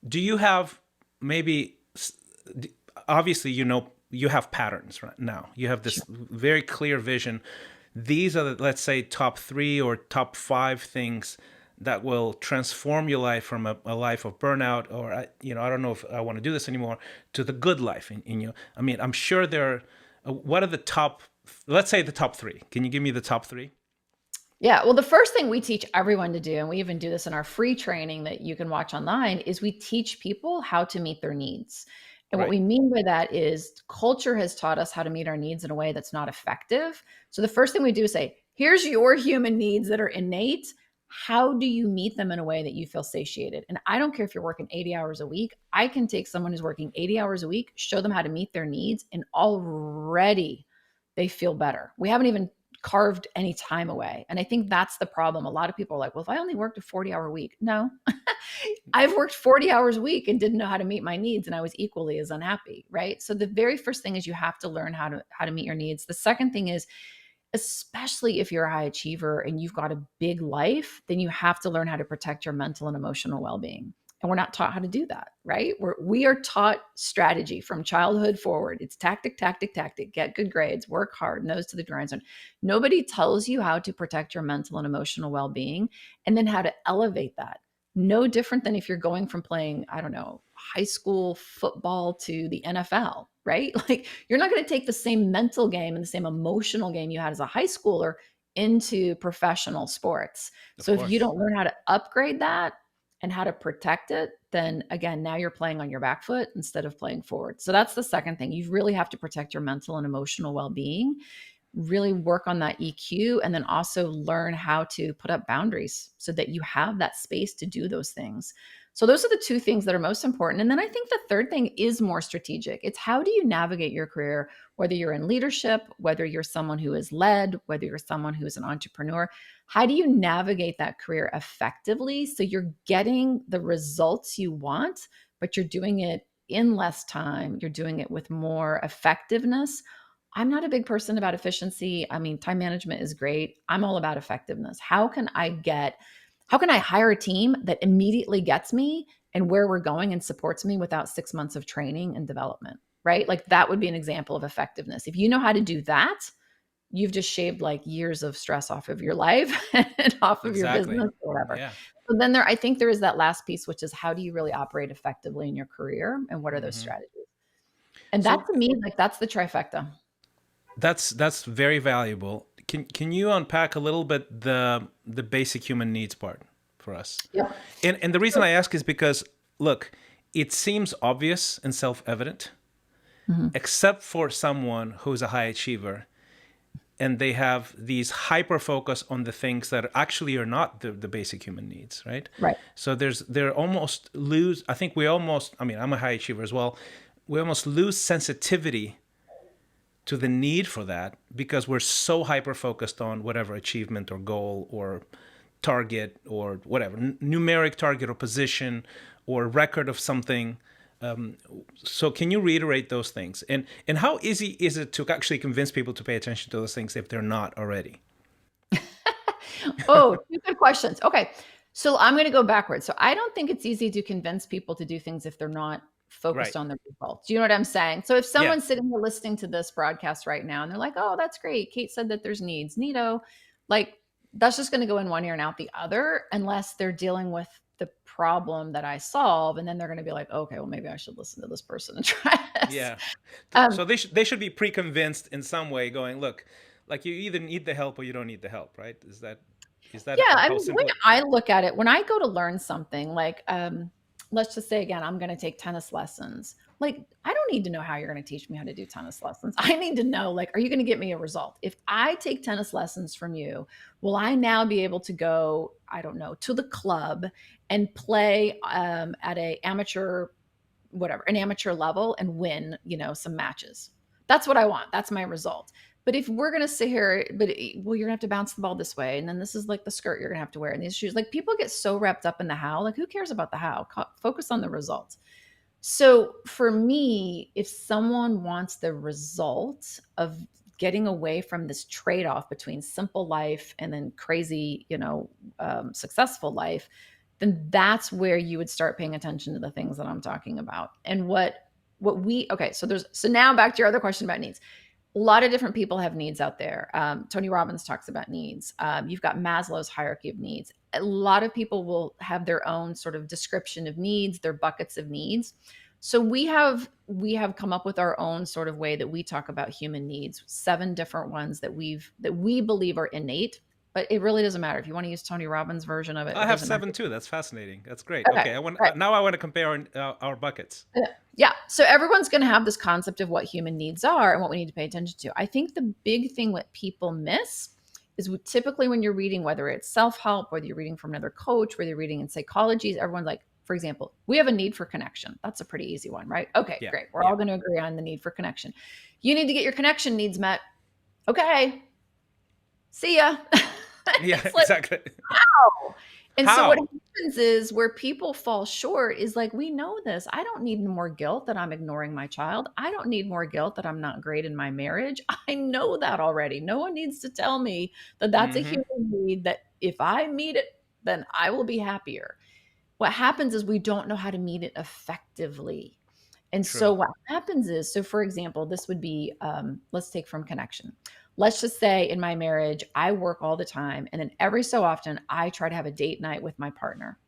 Speaker 2: Do you have maybe, obviously, you have patterns right now. You have this
Speaker 1: Sure.
Speaker 2: very clear vision. These are the, let's say, top 3 or top 5 things that will transform your life from a life of burnout, or I don't know if I want to do this anymore, to the good life in you. I mean, I'm sure there are, what are the top, let's say the top 3. Can you give me the top 3?
Speaker 1: Yeah. Well, the first thing we teach everyone to do, and we even do this in our free training that you can watch online, is we teach people how to meet their needs. And what
Speaker 2: Right.
Speaker 1: we mean by that is culture has taught us how to meet our needs in a way that's not effective. So the first thing we do is say, here's your human needs that are innate. How do you meet them in a way that you feel satiated? And I don't care if you're working 80 hours a week. I can take someone who's working 80 hours a week, show them how to meet their needs, and already they feel better. We haven't even carved any time away. And I think that's the problem. A lot of people are like, well, if I only worked a 40-hour week. No, I've worked 40 hours a week and didn't know how to meet my needs, and I was equally as unhappy, right? So the very first thing is you have to learn how to meet your needs. The second thing is, especially if you're a high achiever and you've got a big life, then you have to learn how to protect your mental and emotional well-being. And we're not taught how to do that, right? We are taught strategy from childhood forward. It's tactic, tactic, tactic, get good grades, work hard, nose to the grindstone. Nobody tells you how to protect your mental and emotional well-being, and then how to elevate that. No different than if you're going from playing, I don't know, high school football to the NFL, right? Like, you're not going to take the same mental game and the same emotional game you had as a high schooler into professional sports.
Speaker 2: Of
Speaker 1: So if you
Speaker 2: course.
Speaker 1: don't learn how to upgrade that and how to protect it, then again, now you're playing on your back foot instead of playing forward. So that's the second thing. You really have to protect your mental and emotional well-being. really work on that EQ, and then also learn how to put up boundaries so that you have that space to do those things. So those are the two things that are most important. And then I think the third thing is more strategic. It's how do you navigate your career, whether you're in leadership, whether you're someone who is led, whether you're someone who is an entrepreneur, how do you navigate that career effectively so you're getting the results you want, but you're doing it in less time, you're doing it with more effectiveness. I'm not a big person about efficiency. I mean, time management is great. I'm all about effectiveness. How can I hire a team that immediately gets me and where we're going and supports me without 6 months of training and development, right? Like that would be an example of effectiveness. If you know how to do that, you've just shaved like years of stress off of your life and off of your
Speaker 2: Exactly.
Speaker 1: business or whatever.
Speaker 2: Yeah.
Speaker 1: So then I think there is that last piece, which is how do you really operate effectively in your career and what are those
Speaker 2: Hmm.
Speaker 1: strategies? And that
Speaker 2: So
Speaker 1: to me, like that's the trifecta.
Speaker 2: that's very valuable. Can you unpack a little bit the basic human needs part for us?
Speaker 1: Yep.
Speaker 2: And the reason I ask is because look, it seems obvious and self-evident,
Speaker 1: Mhm.
Speaker 2: except for someone who's a high achiever and they have these hyper focus on the things that actually are not the basic human needs, right?
Speaker 1: Right.
Speaker 2: So they're almost lose. I think we almost. I mean, I'm a high achiever as well. We almost lose sensitivity to the need for that because we're so hyper focused on whatever achievement or goal or target or whatever numeric target or position or record of something. So can you reiterate those things and how easy is it to actually convince people to pay attention to those things if they're not already?
Speaker 1: Oh, two good questions. Okay. So I'm going to go backwards. So I don't think it's easy to convince people to do things if they're not focused
Speaker 2: Right.
Speaker 1: on the results. Do you know what I'm saying? So if
Speaker 2: Yeah.
Speaker 1: someone's sitting here listening to this broadcast right now and they're like, oh, that's great. Kate said that there's needs. Neato. Like that's just going to go in one ear and out the other unless they're dealing with the problem that I solve. And then they're going to be like, okay, well, maybe I should listen to this person and try this.
Speaker 2: Yeah.
Speaker 1: Um,
Speaker 2: So they should be pre-convinced in some way going, look, like you either need the help or you don't need the help, right? Is that
Speaker 1: Yeah, I
Speaker 2: how
Speaker 1: mean, the way
Speaker 2: simple
Speaker 1: I look at it, when I go to learn something, like, let's just say again, I'm going to take tennis lessons. Like, I don't need to know how you're going to teach me how to do tennis lessons. I need to know, like, are you going to get me a result? If I take tennis lessons from you, will I now be able to go, I don't know, to the club and play at a amateur, whatever, an amateur level and win, some matches? That's what I want. That's my result. But if we're gonna sit here, well, you're gonna have to bounce the ball this way, and then this is like the skirt you're gonna have to wear, and these shoes. Like people get so wrapped up in the how. Like who cares about the how? Focus on the results. So for me, if someone wants the result of getting away from this trade-off between simple life and then crazy, successful life, then that's where you would start paying attention to the things that I'm talking about. And so now back to your other question about needs. A lot of different people have needs out there. Tony Robbins talks about needs. You've got Maslow's hierarchy of needs. A lot of people will have their own sort of description of needs, their buckets of needs. So we have come up with our own sort of way that we talk about human needs, 7 different ones that we believe are innate, but it really doesn't matter if you want to use Tony Robbins' version of it.
Speaker 2: I
Speaker 1: It
Speaker 2: have
Speaker 1: doesn't matter.
Speaker 2: 7 too. That's fascinating. That's great.
Speaker 1: Okay,
Speaker 2: Okay,
Speaker 1: right.
Speaker 2: now I want to compare our buckets.
Speaker 1: Yeah. So everyone's going to have this concept of what human needs are and what we need to pay attention to. I think the big thing that people miss is typically when you're reading, whether it's self-help, whether you're reading from another coach, whether you're reading in psychology, everyone's like, for example, we have a need for connection. That's a pretty easy one, right? Okay,
Speaker 2: Yeah.
Speaker 1: great. We're
Speaker 2: Yeah.
Speaker 1: all going to agree on the need for connection. You need to get your connection needs met. Okay. See ya.
Speaker 2: Yeah,
Speaker 1: It's like,
Speaker 2: exactly.
Speaker 1: wow. And so what
Speaker 2: How?
Speaker 1: happens is where people fall short is like, we know this. I don't need more guilt that I'm ignoring my child. I don't need more guilt that I'm not great in my marriage. I know that already. No one needs to tell me that that's a
Speaker 2: Mhm.
Speaker 1: human need that if I meet it, then I will be happier. What happens is we don't know how to meet it effectively. And so
Speaker 2: True.
Speaker 1: what happens is, so for example, this would be, let's take from connection. Let's just say in my marriage, I work all the time. And then every so often, I try to have a date night with my partner.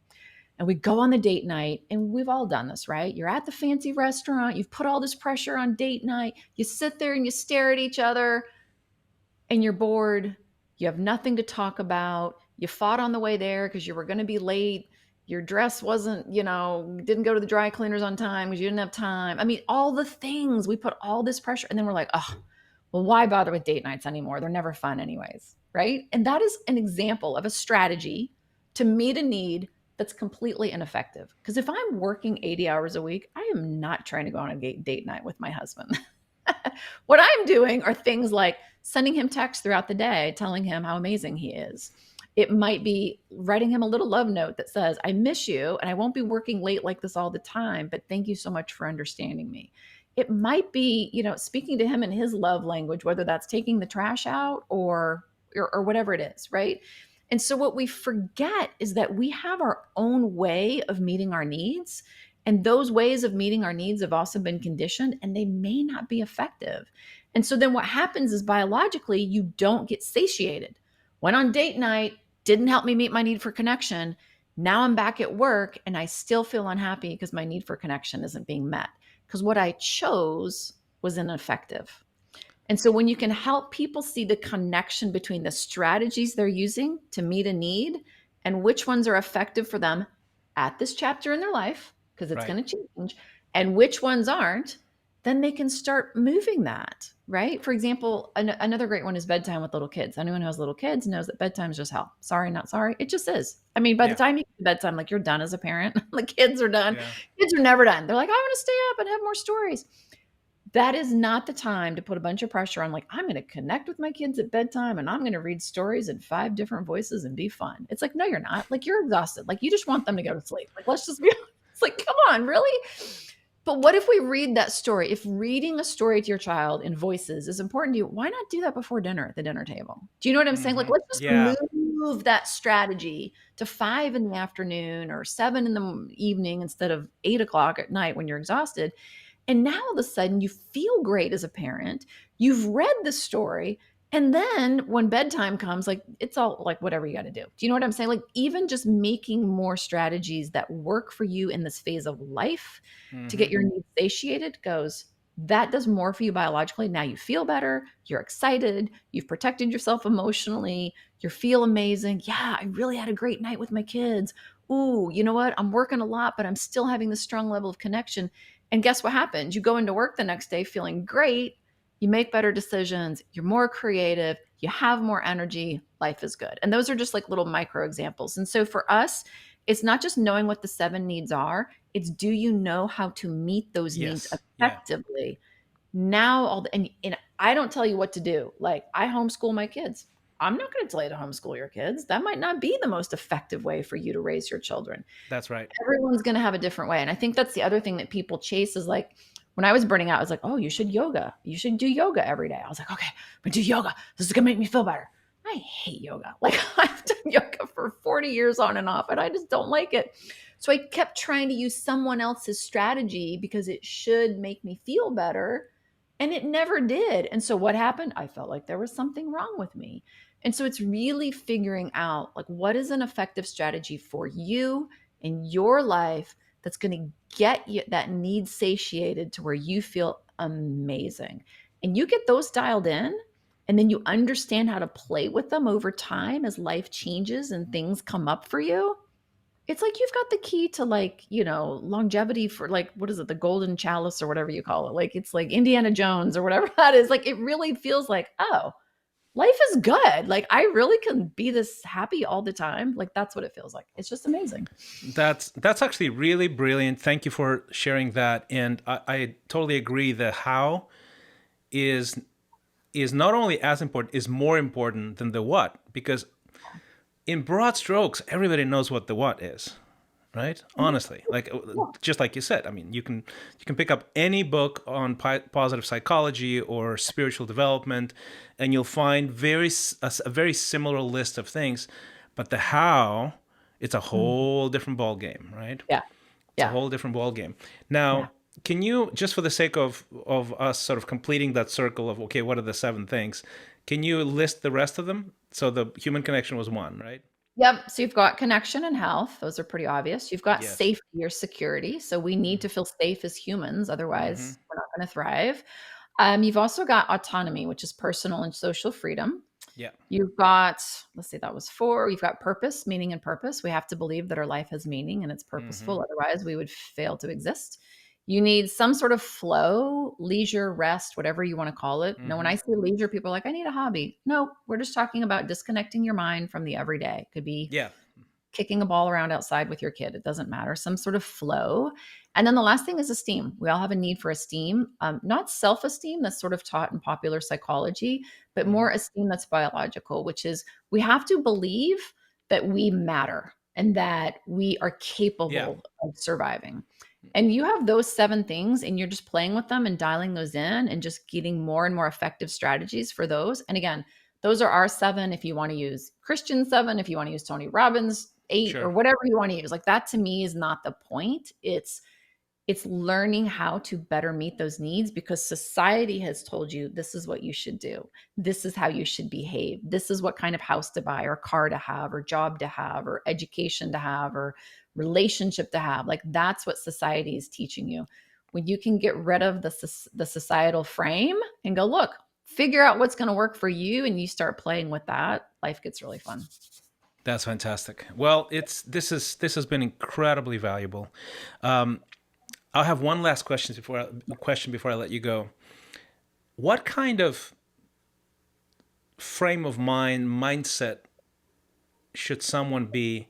Speaker 1: And we go on the date night, and we've all done this, right? You're at the fancy restaurant, you've put all this pressure on date night. You sit there and you stare at each other, and you're bored. You have nothing to talk about. You fought on the way there because you were going to be late. Your dress wasn't, didn't go to the dry cleaners on time because you didn't have time. I mean, all the things we put all this pressure, and then we're like, oh, Well, why bother with date nights anymore? They're never fun anyways, right? And that is an example of a strategy to meet a need that's completely ineffective. Because if I'm working 80 hours a week, I am not trying to go on a date night with my husband. What I'm doing are things like sending him texts throughout the day, telling him how amazing he is. It might be writing him a little love note that says, I miss you and I won't be working late like this all the time, but thank you so much for understanding me. It might be, speaking to him in his love language, whether that's taking the trash out or whatever it is, right? And so what we forget is that we have our own way of meeting our needs. And those ways of meeting our needs have also been conditioned and they may not be effective. And so then what happens is biologically, you don't get satiated. Went on date night, didn't help me meet my need for connection. Now I'm back at work and I still feel unhappy because my need for connection isn't being met because what I chose was ineffective. And so when you can help people see the connection between the strategies they're using to meet a need and which ones are effective for them at this chapter in their life, because it's
Speaker 2: Right.
Speaker 1: going to change, and which ones aren't, then they can start moving that, right? For example, another great one is bedtime with little kids. Anyone who has little kids knows that bedtime is just hell. Sorry, not sorry. It just is. I mean, by the
Speaker 2: Yeah.
Speaker 1: time you get to bedtime, like you're done as a parent. The kids are done.
Speaker 2: Yeah.
Speaker 1: Kids are never done. They're like, I want to stay up and have more stories. That is not the time to put a bunch of pressure on, like, I'm going to connect with my kids at bedtime and I'm going to read stories in 5 different voices and be fun. It's like, no, you're not. Like, you're exhausted. Like, you just want them to go to sleep. Like, let's just be it's like, come on, really? But what if we read that story? If reading a story to your child in voices is important to you, why not do that before dinner at the dinner table? Do you know what I'm saying? Like, let's just
Speaker 2: Yeah.
Speaker 1: move that strategy to 5 in the afternoon or 7 in the evening instead of 8 o'clock at night when you're exhausted. And now all of a sudden you feel great as a parent. You've read the story. And then when bedtime comes, like it's all like whatever you got to do. Do you know what I'm saying? Like even just making more strategies that work for you in this phase of life to
Speaker 2: Mm-hmm.
Speaker 1: get your needs satiated goes, that does more for you biologically. Now you feel better. You're excited. You've protected yourself emotionally. You feel amazing. Yeah, I really had a great night with my kids. Ooh, you know what? I'm working a lot, but I'm still having this strong level of connection. And guess what happens? You go into work the next day feeling great. You make better decisions. You're more creative. You have more energy. Life is good. And those are just like little micro examples. And so for us, it's not just knowing what the 7 needs are, it's do you know how to meet those needs
Speaker 2: Yes. Yeah.
Speaker 1: effectively? Now, and I don't tell you what to do. Like, I homeschool my kids. I'm not going to tell you to homeschool your kids. That might not be the most effective way for you to raise your children.
Speaker 2: That's right.
Speaker 1: Everyone's going to have a different way. And I think that's the other thing that people chase is like, when I was burning out, I was like, oh, you should yoga. You should do yoga every day. I was like, okay, I'm going to do yoga. This is going to make me feel better. I hate yoga. Like I've done yoga for 40 years on and off, and I just don't like it. So I kept trying to use someone else's strategy because it should make me feel better. And it never did. And so what happened? I felt like there was something wrong with me. And so it's really figuring out like what is an effective strategy for you in your life that's going to get you that need satiated to where you feel amazing. And you get those dialed in, and then you understand how to play with them over time as life changes and things come up for you. It's like you've got the key to like, longevity for like, what is it, the golden chalice or whatever you call it. Like it's like Indiana Jones or whatever that is. Like it really feels like, oh, life is good. Like I really can be this happy all the time. Like that's what it feels like. It's just amazing.
Speaker 2: That's actually really brilliant. Thank you for sharing that. And I totally agree. The how is not only as important, is more important than the what. Because in broad strokes, everybody knows what the what is, right? Honestly, like just like you said, I mean, you can pick up any book on positive psychology or spiritual development, and you'll find a very similar list of things, but the how, it's a
Speaker 1: Mhm.
Speaker 2: whole different ball game, right?
Speaker 1: Yeah.
Speaker 2: It's a
Speaker 1: Yeah.
Speaker 2: whole different ball game.
Speaker 1: Yeah.
Speaker 2: Now, can you, just for the sake of us sort of completing that circle of okay, what are the 7 things? Can you list the rest of them? So the human connection was one, right?
Speaker 1: Yep. So you've got connection and health. Those are pretty obvious. You've got
Speaker 2: Yes.
Speaker 1: safety or security. So we need to feel safe as humans.
Speaker 2: Mm-hmm.
Speaker 1: Otherwise, we're not going to thrive. You've also got autonomy, which is personal and social freedom.
Speaker 2: Yeah.
Speaker 1: You've got, let's see, that was 4. You've got purpose, meaning and purpose. We have to believe that our life has meaning and it's
Speaker 2: Mm-hmm.
Speaker 1: purposeful. Otherwise, we would fail to exist. You need some sort of flow, leisure, rest, whatever you want to call it. Now, when I
Speaker 2: Hmm.
Speaker 1: say leisure, people are like, I need a hobby. No, we're just talking about disconnecting your mind from the everyday. Could be
Speaker 2: Yeah.
Speaker 1: kicking a ball around outside with your kid. It doesn't matter. Some sort of flow. And then the last thing is esteem. We all have a need for esteem, not self esteem that's sort of taught in popular psychology, but
Speaker 2: Hmm.
Speaker 1: more esteem that's biological, which is we have to believe that we matter and that we are
Speaker 2: Yeah.
Speaker 1: capable of surviving. And you have those seven things, and you're just playing with them and dialing those in and just getting more and more effective strategies for those. And again, those are our seven. If you want to use Christian seven, if you want to use Tony Robbins eight, or
Speaker 2: Sure.
Speaker 1: whatever you want to use, like that to me is not the point. It's learning how to better meet those needs because society has told you this is what you should do. This is how you should behave. This is what kind of house to buy or car to have or job to have or education to have or relationship to have. Like that's what society is teaching you. When you can get rid of the societal frame and go, look, figure out what's going to work for you and you start playing with that, life gets really fun.
Speaker 2: That's fantastic. Well, this has been incredibly valuable. Um, I'll have one last question before I let you go. What kind of frame of mindset should someone be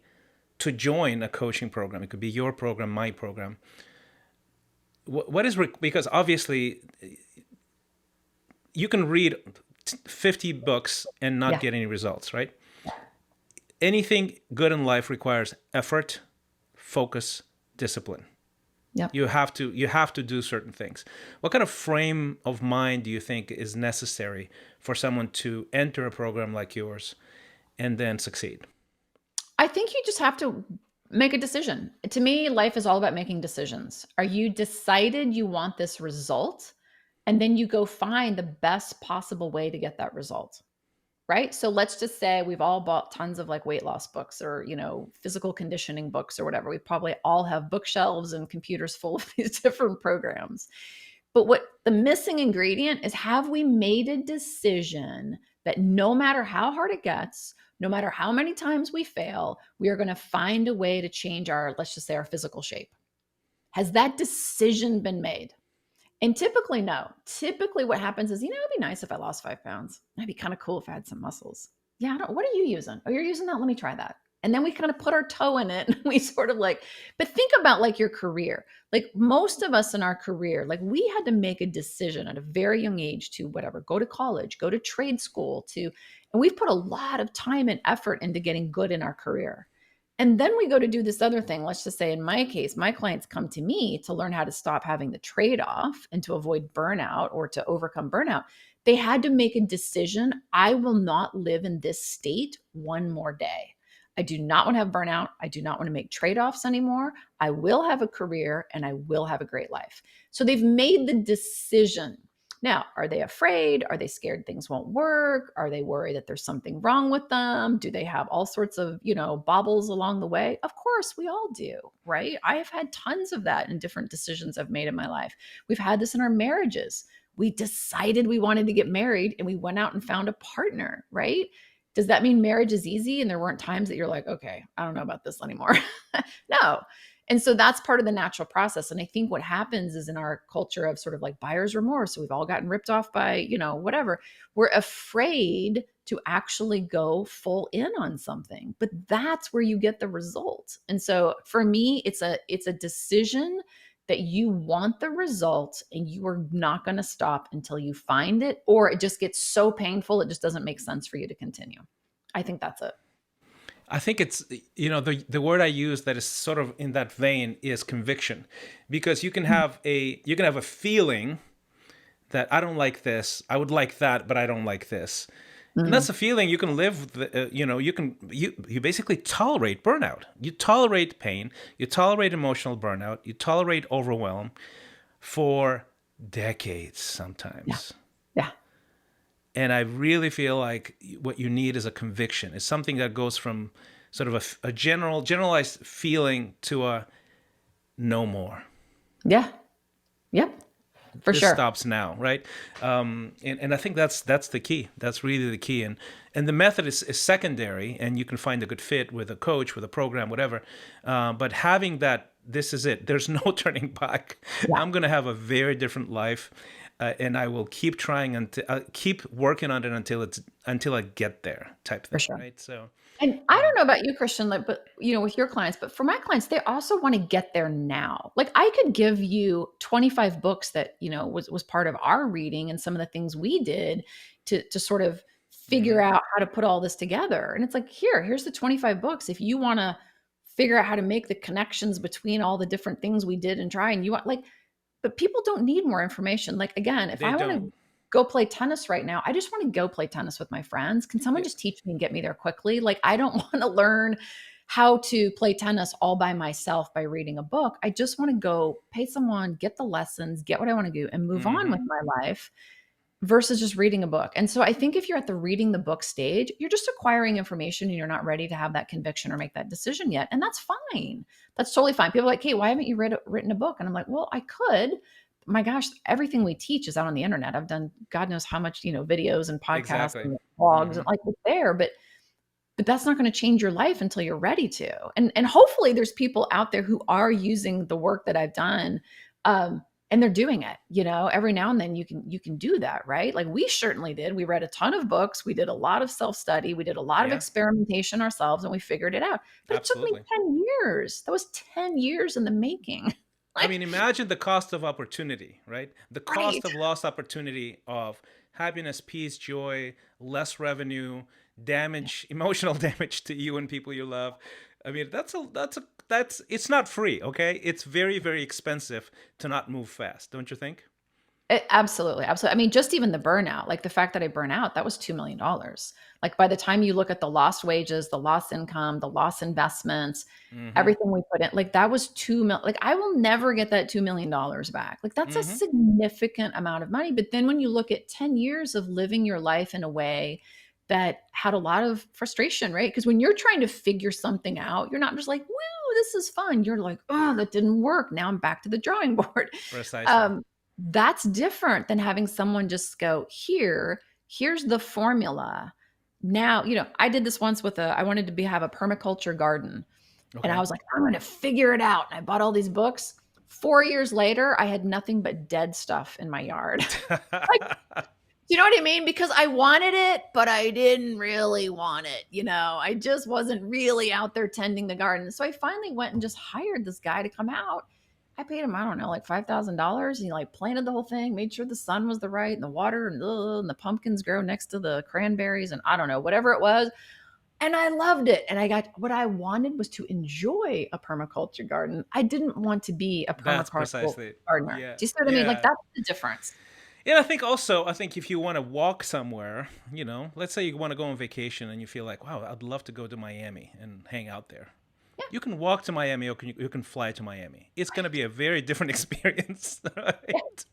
Speaker 2: to join a coaching program? It could be your program, my program. What is because obviously you can read 50 books and not
Speaker 1: Yeah.
Speaker 2: get any results, right? Anything good in life requires effort, focus, discipline.
Speaker 1: Yep.
Speaker 2: You have to do certain things. What kind of frame of mind do you think is necessary for someone to enter a program like yours and then succeed?
Speaker 1: I think you just have to make a decision. To me, life is all about making decisions. Are you decided you want this result? And then you go find the best possible way to get that result. Right. So let's just say we've all bought tons of like weight loss books or, physical conditioning books or whatever. We probably all have bookshelves and computers full of these different programs. But what the missing ingredient is, have we made a decision that no matter how hard it gets, no matter how many times we fail, we are going to find a way to change our, let's just say, our physical shape? Has that decision been made? And typically, no. Typically, what happens is, it'd be nice if I lost 5 pounds. It'd be kind of cool if I had some muscles. Yeah, what are you using? Oh, you're using that? Let me try that. And then we kind of put our toe in it and we sort of like, but think about like your career. Like most of us in our career, like we had to make a decision at a very young age to whatever, go to college, go to trade school, and we've put a lot of time and effort into getting good in our career. And then we go to do this other thing. Let's just say in my case, my clients come to me to learn how to stop having the trade off and to avoid burnout or to overcome burnout. They had to make a decision. I will not live in this state one more day. I do not want to have burnout. I do not want to make trade offs anymore. I will have a career and I will have a great life. So they've made the decision. Now, are they afraid? Are they scared things won't work? Are they worried that there's something wrong with them? Do they have all sorts of, bobbles along the way? Of course, we all do, right? I have had tons of that in different decisions I've made in my life. We've had this in our marriages. We decided we wanted to get married and we went out and found a partner, right? Does that mean marriage is easy and there weren't times that you're like, okay, I don't know about this anymore? No. And so that's part of the natural process. And I think what happens is in our culture of sort of like buyer's remorse, so we've all gotten ripped off by, whatever, we're afraid to actually go full in on something. But that's where you get the result. And so for me, it's a decision that you want the result and you are not going to stop until you find it, or it just gets so painful it just doesn't make sense for you to continue. I think that's it.
Speaker 2: I think it's, the word I use that is sort of in that vein is conviction, because you can have a feeling that I don't like this, I would like that, but I don't like this. And that's
Speaker 1: Mm.
Speaker 2: a feeling you can live with. You basically tolerate burnout. You tolerate pain. You tolerate emotional burnout. You tolerate overwhelm for decades
Speaker 1: Yeah.
Speaker 2: sometimes.
Speaker 1: Yeah.
Speaker 2: And I really feel like what you need is a conviction. It's something that goes from sort of a generalized feeling to a no more.
Speaker 1: Yeah. Yep. For
Speaker 2: This
Speaker 1: sure.
Speaker 2: stops now, right? And I think that's the key. That's really the key. And the method is secondary, and you can find a good fit with a coach, with a program, whatever. But having this is it. There's no turning back.
Speaker 1: Yeah,
Speaker 2: I'm going to have a very different life. And I will keep trying until keep working on it until I get there type
Speaker 1: for
Speaker 2: thing.
Speaker 1: sure.
Speaker 2: Right. So,
Speaker 1: And I don't know about you, Christian, like, but with your clients, but for my clients, they also want to get there now. Like I could give you 25 books that, was part of our reading and some of the things we did to sort of figure
Speaker 2: mhm,
Speaker 1: out how to put all this together. And it's like, here's the 25 books. If you want to figure out how to make the connections between all the different things we did and try, and you want like, but people don't need more information. Like, again, if
Speaker 2: they
Speaker 1: I want
Speaker 2: don't.
Speaker 1: to go play tennis right now, I just want to go play tennis with my friends. Can someone
Speaker 2: Yeah,
Speaker 1: just teach me and get me there quickly? Like, I don't want to learn how to play tennis all by myself by reading a book. I just want to go pay someone, get the lessons, get what I want to do, and move on with
Speaker 2: hmm
Speaker 1: my life versus just reading a book. And so I think if you're at the reading the book stage, you're just acquiring information and you're not ready to have that conviction or make that decision yet. And that's fine. That's totally fine. People are like, hey, why haven't you written a book? And I'm like, well, I could. My gosh, everything we teach is out on the internet. I've done God knows how much, videos and podcasts
Speaker 2: exactly.
Speaker 1: and blogs and
Speaker 2: hmm
Speaker 1: like it's there, but that's not going to change your life until you're ready to. And hopefully there's people out there who are using the work that I've done. And they're doing it, every now and then you can do that, right? Like we certainly did. We read a ton of books. We did a lot of self-study. We did a lot of
Speaker 2: Yeah,
Speaker 1: experimentation ourselves and we figured it out. But it took me
Speaker 2: absolutely.
Speaker 1: 10 years. That was 10 years in the making.
Speaker 2: I
Speaker 1: Like,
Speaker 2: mean, imagine the cost of opportunity, right? The cost
Speaker 1: right.
Speaker 2: of lost opportunity of happiness, peace, joy, less revenue, damage, emotional damage to you and people you love. I mean, that's it's not free, okay? It's very, very expensive to not move fast, don't you think?
Speaker 1: Absolutely, absolutely. I mean, just even the burnout, like the fact that I burn out, that was $2 million. Like by the time you look at the lost wages, the lost income, the lost investments,
Speaker 2: Mm-hmm.
Speaker 1: everything we put in, like that was 2 million. Like I will never get that $2 million back. Like that's a
Speaker 2: Mm-hmm.
Speaker 1: significant amount of money. But then when you look at 10 years of living your life in a way that had a lot of frustration, right? Because when you're trying to figure something out, you're not just like, woo, this is fun. You're like, oh, that didn't work. Now I'm back to the drawing board.
Speaker 2: Precisely.
Speaker 1: Um, that's different than having someone just go, here's the formula. Now, I did this once I wanted to have a permaculture garden. And I
Speaker 2: Okay.
Speaker 1: was like, I'm going to figure it out. And I bought all these books. 4 years later, I had nothing but dead stuff in my yard. Like, you know what I mean? Because I wanted it, but I didn't really want it. I just wasn't really out there tending the garden. So I finally went and just hired this guy to come out. I paid him, I don't know, like $5,000. And he like planted the whole thing, made sure the sun was the right and the water and the pumpkins grow next to the cranberries and I don't know, whatever it was. And I loved it. And I got what I wanted was to enjoy a permaculture garden. I didn't want to be a
Speaker 2: That's
Speaker 1: permaculture
Speaker 2: precisely.
Speaker 1: gardener.
Speaker 2: Yeah.
Speaker 1: Do you see what I mean? Like
Speaker 2: Yeah.
Speaker 1: that's the difference.
Speaker 2: And I think if you want to walk somewhere, let's say you want to go on vacation and you feel like, wow, I'd love to go to Miami and hang out there.
Speaker 1: Yeah.
Speaker 2: You can walk to Miami or you can fly to Miami. It's going to be a very different experience,
Speaker 1: Yeah.
Speaker 2: right?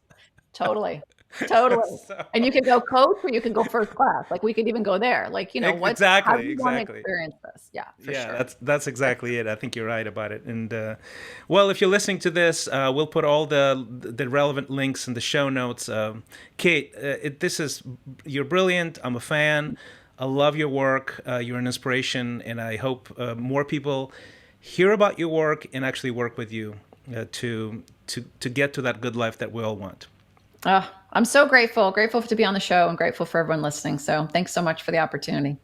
Speaker 1: Totally. Totally.
Speaker 2: So,
Speaker 1: And you could go coach or you could go first class. Like we could even go there. Like, how do
Speaker 2: exactly,
Speaker 1: you want to
Speaker 2: exactly.
Speaker 1: experience this? Yeah, for
Speaker 2: Yeah,
Speaker 1: sure.
Speaker 2: that's exactly it. I think you're right about it. And well, if you're listening to this, we'll put all the relevant links in the show notes. Kate, you're brilliant. I'm a fan. I love your work. You're an inspiration, and I hope more people hear about your work and actually work with you to get to that good life that we all want.
Speaker 1: I'm so grateful to be on the show and grateful for everyone listening. So thanks so much for the opportunity.